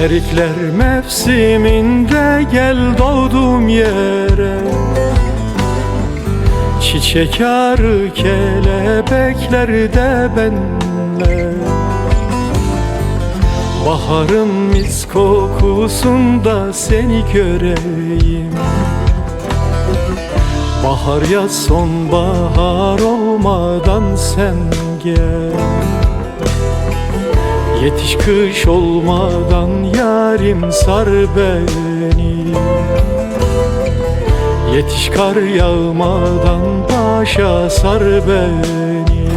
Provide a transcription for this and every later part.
Erikler mevsiminde gel doğduğum yere, çiçek arı kelebekler de benle. Baharın mis kokusunda seni göreyim. Bahar yaz sonbahar olmadan sen gel. Yetiş kış olmadan yarim sar beni. Yetiş kar yağmadan başa sar beni.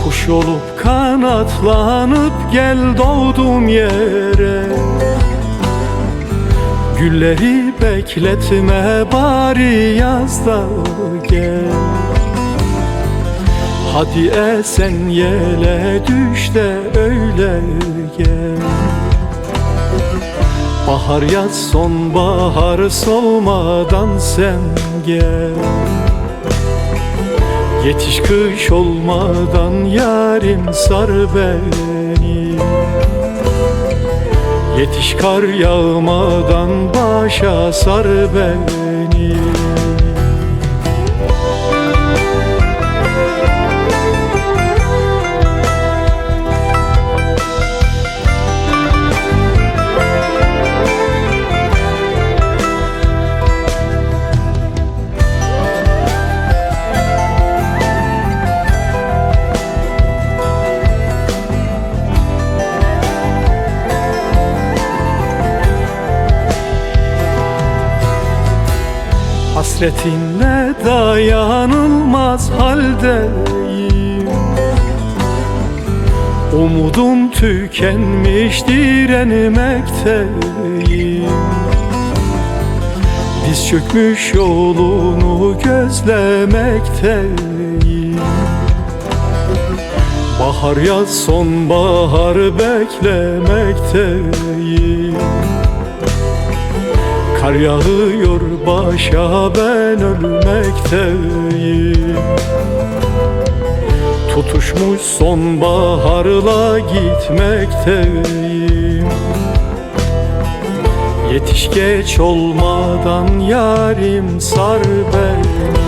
Kuş olup kanatlanıp gel doğduğum yere. Gülleri bekletme bari yazda gel. Hadi esen yele düş de öyle gel. Bahar yaz sonbahar solmadan sen gel. Yetiş kış olmadan yarim sar beni. Yetiş kar yağmadan başa sar beni. Hasretinle dayanılmaz haldeyim. Umudum tükenmiş direnmekteyim. Diz çökmüş yolunu gözlemekteyim. Bahar yaz sonbahar beklemekteyim. Kar yağıyor başa ben ölmekteyim. Tutuşmuş sonbaharla gitmekteyim. Yetiş geç olmadan yarim sar beni.